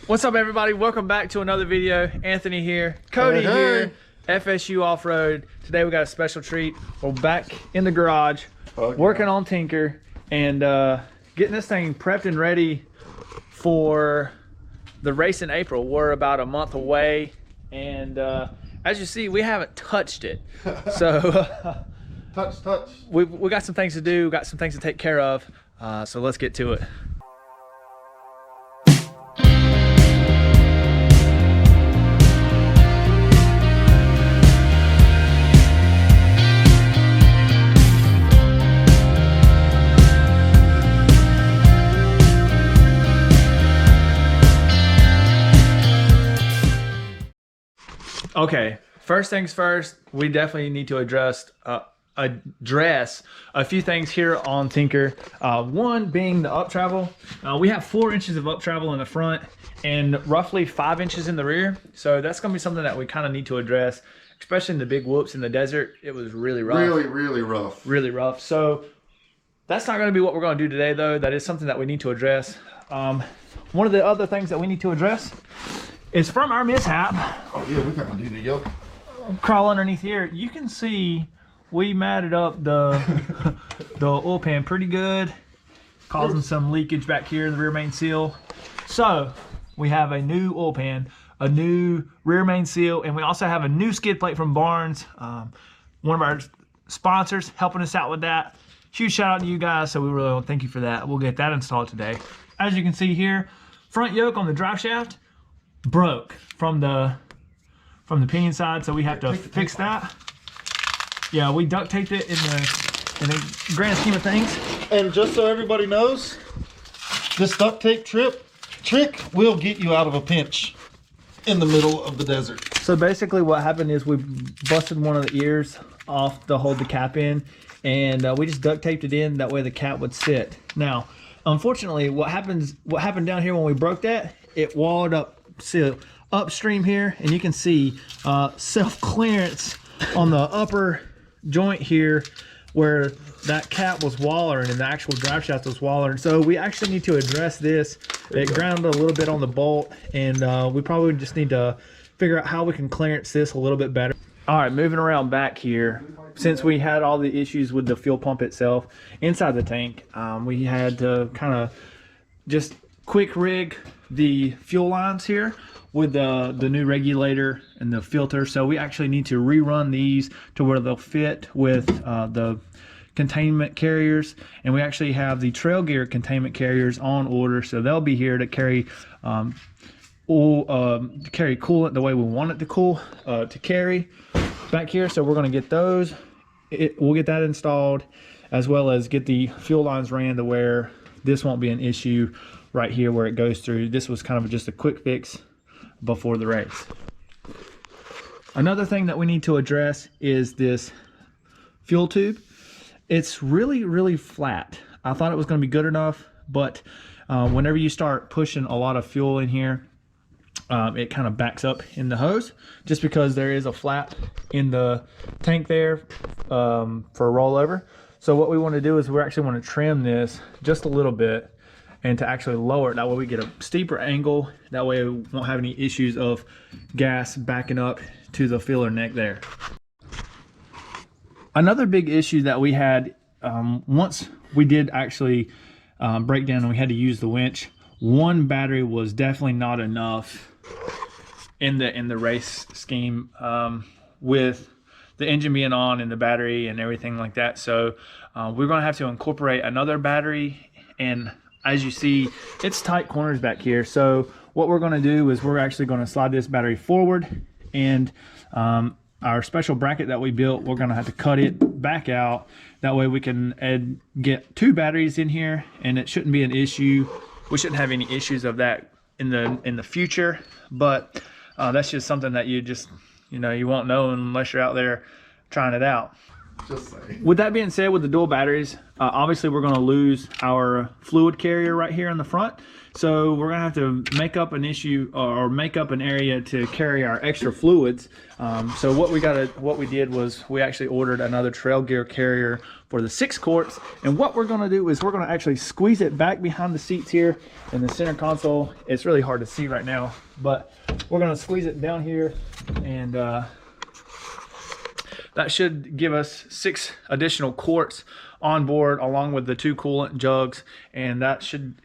What's up, everybody? Welcome back to another video. Anthony here, Cody here, FSU Off-Road. Today we got a special treat. We're back in the garage, working on Tinker and getting this thing prepped and ready for the race in April. We're about a month away, and as you see, we haven't touched it. So touch. We got some things to do, got some things to take care of. So let's get to it. Okay, first things first, we definitely need to address a few things here on Tinker. One being the up travel. We have 4 inches of up travel in the front and roughly 5 inches in the rear. So that's going to be something that we kind of need to address, especially in the big whoops in the desert. It was really rough. Really rough. Really rough. So that's not going to be what we're going to do today, though. That is something that we need to address. One of the other things that we need to address is from our mishap. Oh yeah, we gotta do the yoke. Crawl underneath here. You can see we matted up the the oil pan pretty good, causing some leakage back here in the rear main seal. So we have a new oil pan, a new rear main seal, and we also have a new skid plate from Barnes. One of our sponsors helping us out with that. Huge shout out to you guys. So we really want to thank you for that. We'll get that installed today. As you can see here, front yoke on the drive shaft broke from the pinion side, so we have to fix that. Yeah, we duct taped it in the grand scheme of things. And just so everybody knows, this duct tape trick will get you out of a pinch in the middle of the desert. So basically what happened is we busted one of the ears off to hold the cap in, and we just duct taped it in, that way the cap would sit. Now, unfortunately, what happened down here when we broke that, it walled up upstream here, and you can see self-clearance on the upper joint here where that cap was wallering and the actual drive shaft was wallering. So we actually need to address this. It grounded a little bit on the bolt, and we probably just need to figure out how we can clearance this a little bit better. All right, moving around back here, since we had all the issues with the fuel pump itself inside the tank, we had to kind of just quick rig the fuel lines here with the new regulator and the filter. So we actually need to rerun these to where they'll fit with the containment carriers, and we actually have the trail gear containment carriers on order, so they'll be here to carry coolant the way we want it to cool to carry back here. So we're going to get those. We'll get that installed, as well as get the fuel lines ran to where this won't be an issue right here where it goes through. This was kind of just a quick fix before the race. Another thing that we need to address is this fuel tube. It's really flat. I thought it was going to be good enough, but whenever you start pushing a lot of fuel in here, it kind of backs up in the hose, just because there is a flap in the tank there for a rollover. So what we want to do is we actually want to trim this just a little bit and to actually lower it. That way we get a steeper angle. That way we won't have any issues of gas backing up to the filler neck there. Another big issue that we had, once we did actually break down and we had to use the winch, one battery was definitely not enough in the race scheme, with the engine being on and the battery and everything like that. So we're going to have to incorporate another battery, and as you see, it's tight corners back here. So what we're going to do is we're actually going to slide this battery forward, and our special bracket that we built, we're going to have to cut it back out. That way we can get 2 batteries in here, and it shouldn't be an issue. We shouldn't have any issues of that in the future, but that's just something that you won't know unless you're out there trying it out. Just saying. With that being said, with the dual batteries, obviously we're going to lose our fluid carrier right here in the front. So we're going to have to make up an issue or make up an area to carry our extra fluids. So what we did was we actually ordered another trail gear carrier for the 6 quarts. And what we're going to do is we're going to actually squeeze it back behind the seats here in the center console. It's really hard to see right now, but we're going to squeeze it down here, and that should give us 6 additional quarts on board along with the 2 coolant jugs, and that should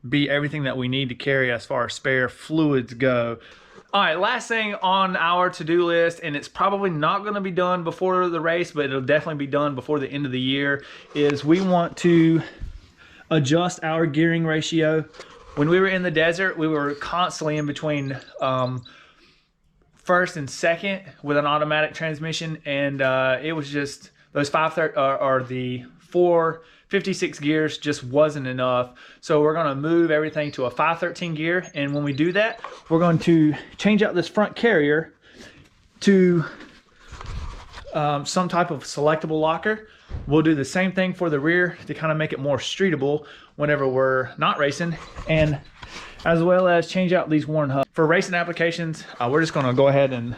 be everything that we need to carry as far as spare fluids go. All right, last thing on our to-do list, and it's probably not going to be done before the race, but it'll definitely be done before the end of the year, is we want to adjust our gearing ratio. When we were in the desert, we were constantly in between first and second with an automatic transmission, and it was just those 456 gears just wasn't enough. So we're going to move everything to a 513 gear, and when we do that, we're going to change out this front carrier to some type of selectable locker. We'll do the same thing for the rear to kind of make it more streetable whenever we're not racing, and as well as change out these worn hubs. For racing applications, we're just going to go ahead and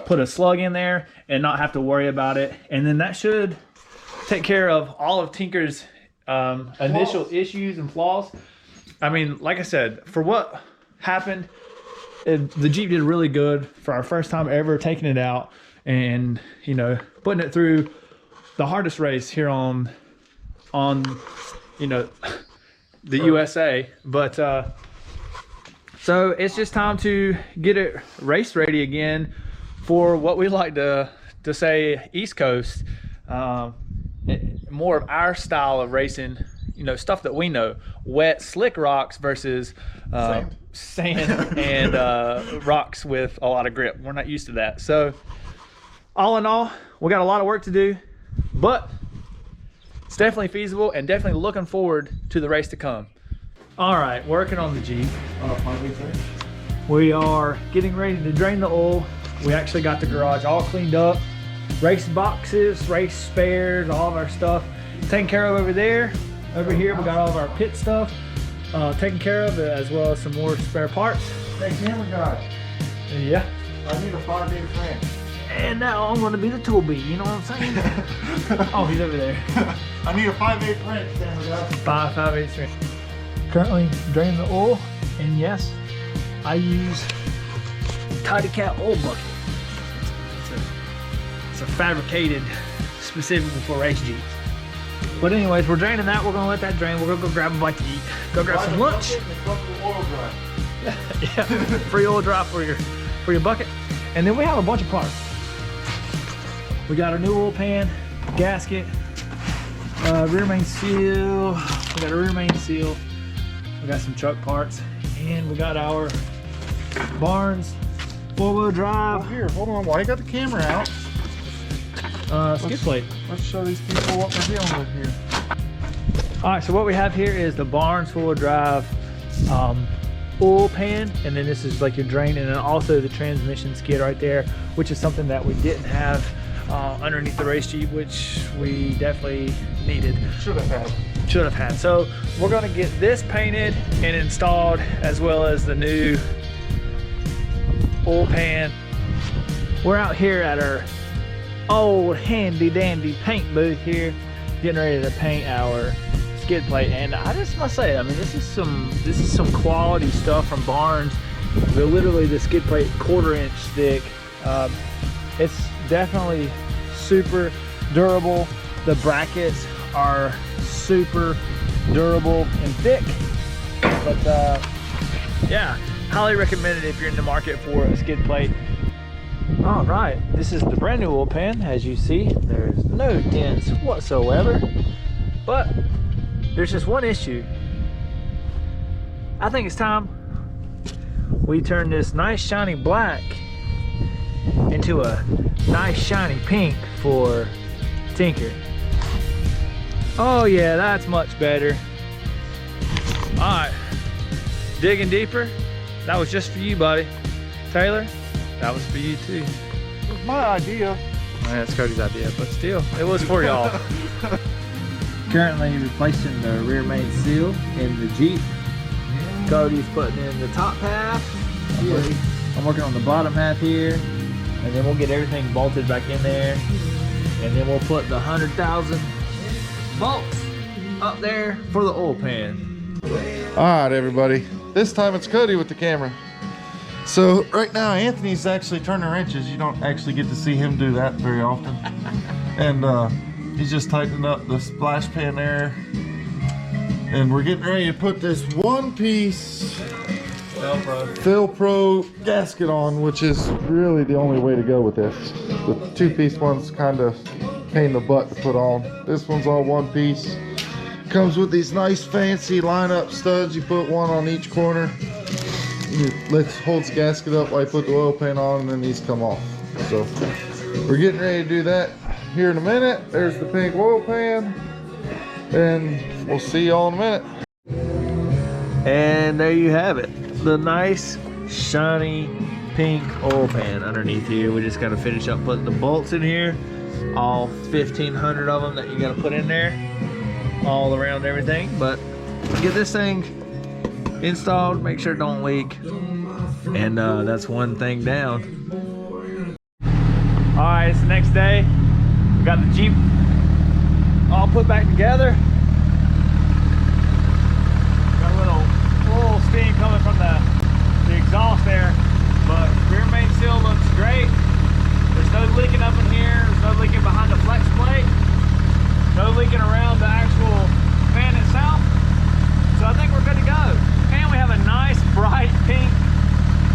put a slug in there and not have to worry about it, and then that should take care of all of Tinker's initial issues and flaws. I mean, like I said, for what happened, the Jeep did really good for our first time ever taking it out, and you know, putting it through the hardest race here on you know, the USA. But so it's just time to get it race ready again for what we like to say East Coast. More of our style of racing, you know, stuff that we know, wet slick rocks versus sand and rocks with a lot of grip. We're not used to that. So all in all, we got a lot of work to do, but it's definitely feasible, and definitely looking forward to the race to come. All right, working on the Jeep. We are getting ready to drain the oil. We actually got the garage all cleaned up. Race boxes, race spares, all of our stuff taken care of over there. Over here, we got all of our pit stuff taken care of, as well as some more spare parts. Hey, camera guy. Yeah. I need a 5/8 wrench. And now I'm going to be the tool bee, you know what I'm saying? Oh, he's over there. I need a 5/8 wrench, camera guy. 5/8 wrench. Currently draining the oil, and yes, I use Tidy Cat oil bucket. It's a fabricated specifically for race Jeeps. But anyways, we're draining that. We're gonna let that drain. We're gonna go grab a bite to eat. Go grab some lunch. Yeah, free oil drop for your bucket. And then we have a bunch of parts. We got our new oil pan, gasket, rear main seal. We got a rear main seal. We got some truck parts, and we got our Barnes 4-wheel drive. Oh, here, hold on. Why you got the camera out? Skid plate. Let's show these people what we're dealing with here. All right, so what we have here is the Barnes 4-wheel drive oil pan, and then this is like your drain, and then also the transmission skid right there, which is something that we didn't have underneath the race Jeep, which we definitely needed. Should have had. So we're gonna get this painted and installed, as well as the new oil pan. We're out here at our old handy dandy paint booth here, getting ready to paint our skid plate. And I just must say, I mean, this is some quality stuff from Barnes. They're literally the skid plate 1/4 inch thick. It's definitely super durable. The brackets are super durable and thick. But yeah, highly recommended if you're in the market for a skid plate. All right, this is the brand new oil pan. As you see, there's no dents whatsoever, but there's just one issue. I think it's time we turn this nice shiny black into a nice shiny pink for Tinker. Oh yeah, that's much better. All right, digging deeper. That was just for you, buddy. Taylor, that was for you too. It was my idea. That's Cody's idea, but still, it was for y'all. Currently replacing the rear main seal in the Jeep. Cody's putting in the top half. I'm working on the bottom half here, and then we'll get everything bolted back in there, and then we'll put the 100,000 bolts up there for the oil pan. All right, everybody. This time it's Cody with the camera. So right now Anthony's actually turning wrenches. You don't actually get to see him do that very often. And he's just tightening up the splash pan there. And we're getting ready to put this one piece Velcro gasket on, which is really the only way to go with this. The 2-piece one's kind of pain in the butt to put on. This one's all one piece. Comes with these nice fancy line-up studs. You put one on each corner. It holds the gasket up while you put the oil pan on, and then these come off. So we're getting ready to do that here in a minute. There's the pink oil pan, and we'll see y'all in a minute. And there you have it, the nice shiny pink oil pan underneath here. We just got to finish up putting the bolts in here, all 1,500 of them that you got to put in there, all around everything. But get this thing installed, make sure it don't leak, and that's one thing down. All right, it's the next day. We got the Jeep all put back together. Got a little steam coming from the exhaust there, but rear main seal looks great. There's no leaking up in here. There's no leaking behind the flex plate. No leaking around the actual fan itself. So I think we're good to go. And we have a nice bright pink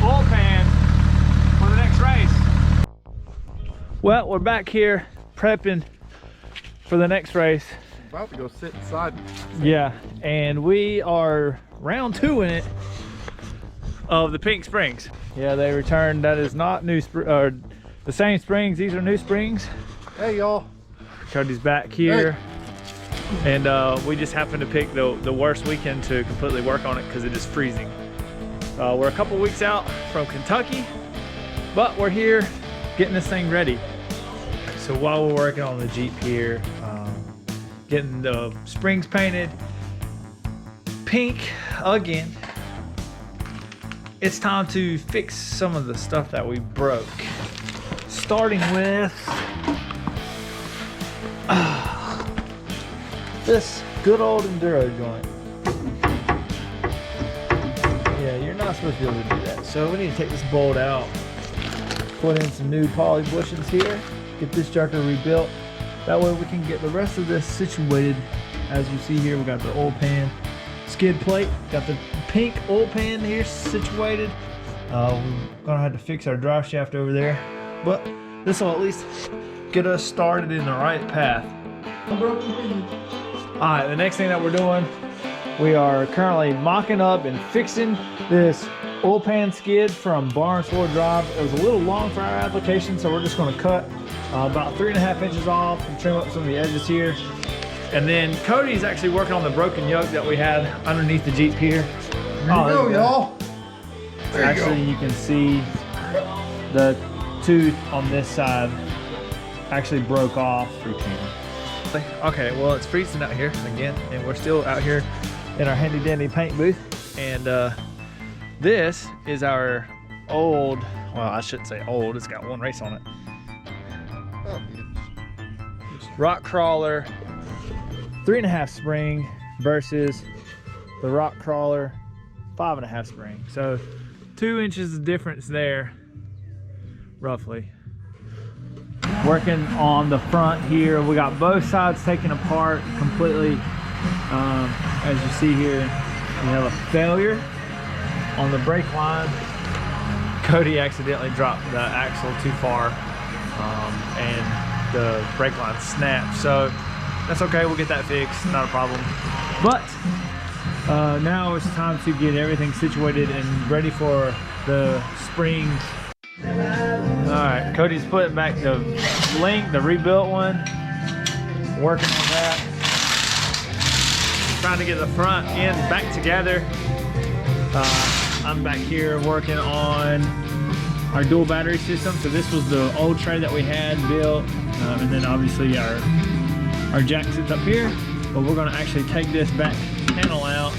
oil pan for the next race. Well, we're back here prepping for the next race. About to go sit inside. Yeah, and we are round 2 in it of the pink springs. Yeah, they returned. That is not new the same springs. These are new springs. Hey, y'all. Cody's back here. Hey. And we just happened to pick the worst weekend to completely work on it because it is freezing. We're a couple weeks out from Kentucky, but we're here getting this thing ready. So while we're working on the Jeep here, getting the springs painted pink again, it's time to fix some of the stuff that we broke. Starting with this good old enduro joint. Yeah, you're not supposed to be able to do that. So we need to take this bolt out, put in some new poly bushings here, get this joker rebuilt. That way we can get the rest of this situated. As you see here, we got the oil pan skid plate, got the pink oil pan here situated. We're gonna have to fix our drive shaft over there, but this will at least get us started in the right path. Alright, the next thing that we're doing, we are currently mocking up and fixing this oil pan skid from Barn Sword Drive. It was a little long for our application, so we're just going to cut about 3.5 inches off and trim up some of the edges here. And then Cody's actually working on the broken yoke that we had underneath the Jeep here. There you go, y'all. Actually, you can see the tooth on this side actually broke off. Okay, well, it's freezing out here again, and we're still out here in our handy dandy paint booth. And this is our old, well, I shouldn't say old, it's got one race on it. Rock Crawler 3.5 spring versus the Rock Crawler 5.5 spring. So 2 inches of difference there, roughly. Working on the front here, we got both sides taken apart completely. As you see here, we have a failure on the brake line. Cody accidentally dropped the axle too far, and the brake line snapped. So that's okay, we'll get that fixed, not a problem. But now it's time to get everything situated and ready for the springs. Alright, Cody's putting back the Link, the rebuilt one. Working on that. Trying to get the front ends back together. I'm back here working on our dual battery system. So this was the old tray that we had built, and then obviously our jack sits up here. But we're gonna actually take this back panel out,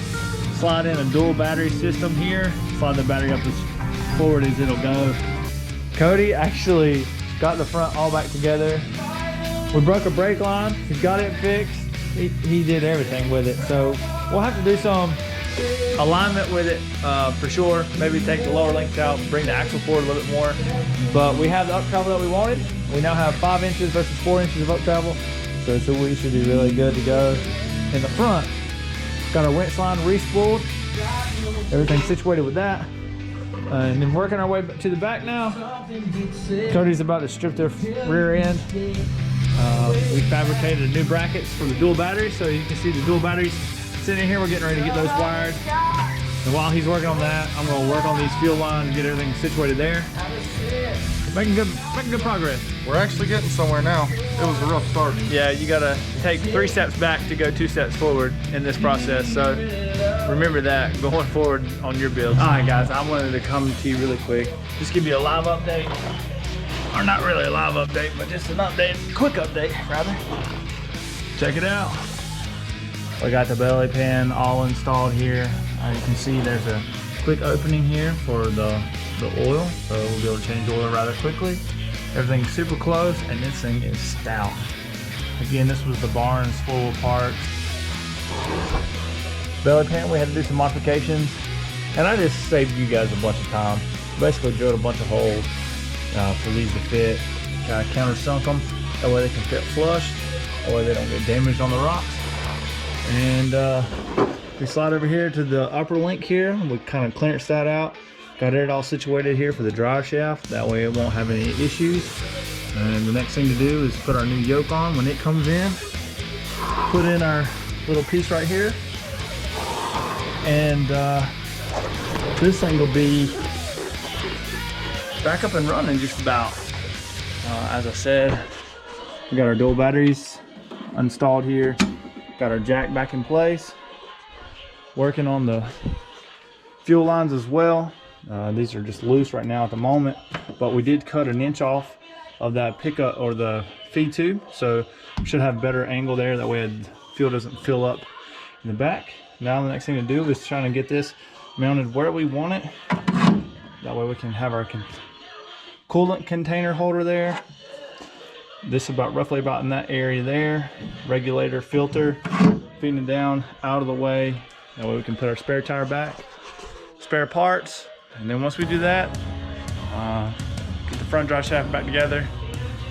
slide in a dual battery system here, slide the battery up as forward as it'll go. Cody actually got the front all back together. We broke a brake line, he's got it fixed. He did everything with it. So we'll have to do some alignment with it for sure. Maybe take the lower links out, bring the axle forward a little bit more. But we have the up travel that we wanted. We now have 5 inches versus 4 inches of up travel. So we should be really good to go. In the front, got our winch line re-spooled. Everything's situated with that. And then working our way to the back now. Cody's about to strip the rear end. We fabricated new brackets for the dual batteries, so you can see the dual batteries sitting in here. We're getting ready to get those wired. And while he's working on that, I'm going to work on these fuel lines and get everything situated there. Making good progress. We're actually getting somewhere now. It was a rough start. Yeah, you got to take 3 steps back to go 2 steps forward in this process. So remember that going forward on your builds. All right, guys, I wanted to come to you really quick, just give you a live update. Or not really a live update, but just an update, quick update rather. Check it out. We got the belly pan all installed here. You can see there's a quick opening here for the oil, so we'll be able to change oil rather quickly. Everything's super close, and this thing is stout. Again, this was the barn's full of parts. Belly pan, we had to do some modifications, and I just saved you guys a bunch of time. Basically drilled a bunch of holes for these to fit. Kind of countersunk them, that way they can fit flush, that way they don't get damaged on the rocks. And we slide over here to the upper link here. We kind of clearance that out. Got it all situated here for the drive shaft. That way it won't have any issues. And the next thing to do is put our new yoke on when it comes in. Put in our little piece right here. And this thing will be back up and running just about. As I said, we got our dual batteries installed here. Got our jack back in place. Working on the fuel lines as well. These are just loose right now at the moment, but we did cut an inch off of that pickup or the feed tube, so we should have better angle there. That way the fuel doesn't fill up in the back. Now the next thing to do is trying to get this mounted where we want it. That way we can have our coolant container holder there. This is roughly about in that area there. Regulator, filter, feeding it down out of the way. That way we can put our spare tire back, spare parts, and then once we do that, get the front drive shaft back together.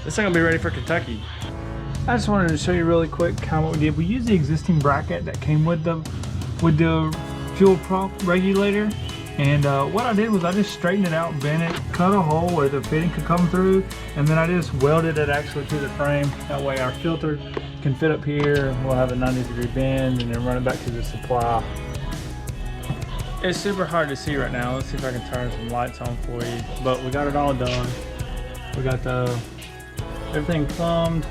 This thing will be ready for Kentucky. I just wanted to show you really quick kind of what we did. We used the existing bracket that came with the fuel prop regulator, and what I did was I just straightened it out, bent it, cut a hole where the fitting could come through, and then I just welded it actually to the frame. That way our filter can fit up here. We'll have a 90-degree bend and then run it back to the supply. It's super hard to see right now. Let's see if I can turn some lights on for you. But we got it all done. We got everything plumbed.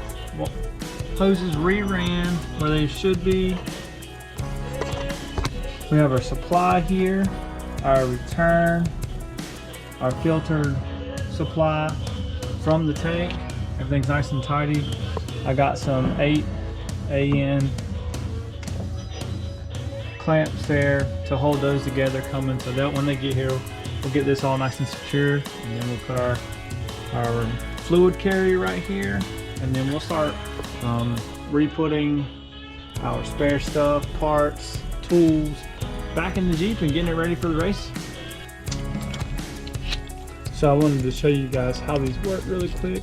Hoses re-ran where they should be. We have our supply here, our return, our filtered supply from the tank. Everything's nice and tidy. I got some 8 AN clamps there to hold those together coming, so that when they get here, we'll get this all nice and secure, and then we'll put our fluid carrier right here, and then we'll start re-putting our spare stuff, parts, tools back in the Jeep and getting it ready for the race. So I wanted to show you guys how these work really quick.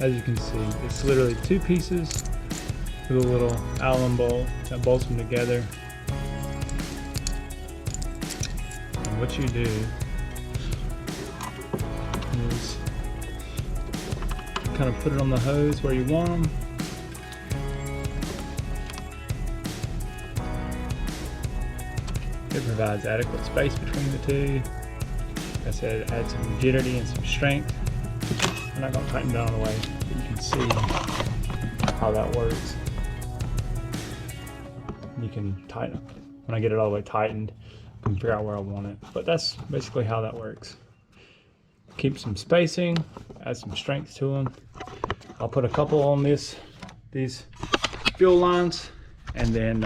As you can see, it's literally 2 pieces with a little Allen bolt that bolts them together. And what you do is kind of put it on the hose where you want them. It provides adequate space between the two. Like I said, it adds some rigidity and some strength. I'm not going to tighten down all the way, but you can see how that works. You can tighten it. When I get it all the way tightened, I can figure out where I want it. But that's basically how that works. keep some spacing, add some strength to them. I'll put a couple on these fuel lines, and then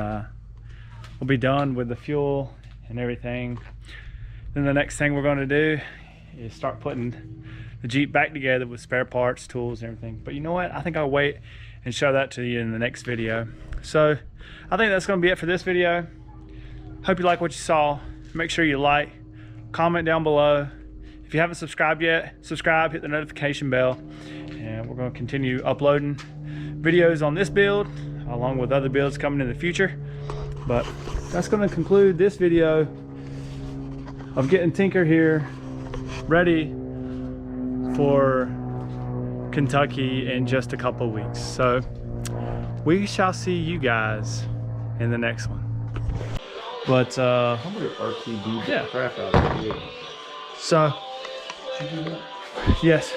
we'll be done with the fuel and everything. Then the next thing we're going to do is start putting the Jeep back together with spare parts, tools, and everything. But you know what? I think I'll wait and show that to you in the next video. So I think that's going to be it for this video. Hope you like what you saw. Make sure you like, comment down below. If you haven't subscribed yet, subscribe, hit the notification bell, and we're going to continue uploading videos on this build along with other builds coming in the future. But that's going to conclude this video of getting Tinker here ready for Kentucky in just a couple of weeks. So we shall see you guys in the next one. But I'm gonna RTD the crap out of it. so Did you do that? yes,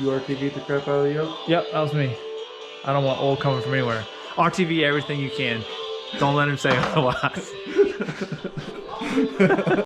You RTD the crap out of the yoke? yep, that was me. I don't want oil coming from anywhere. RTV everything you can. Don't let him say otherwise.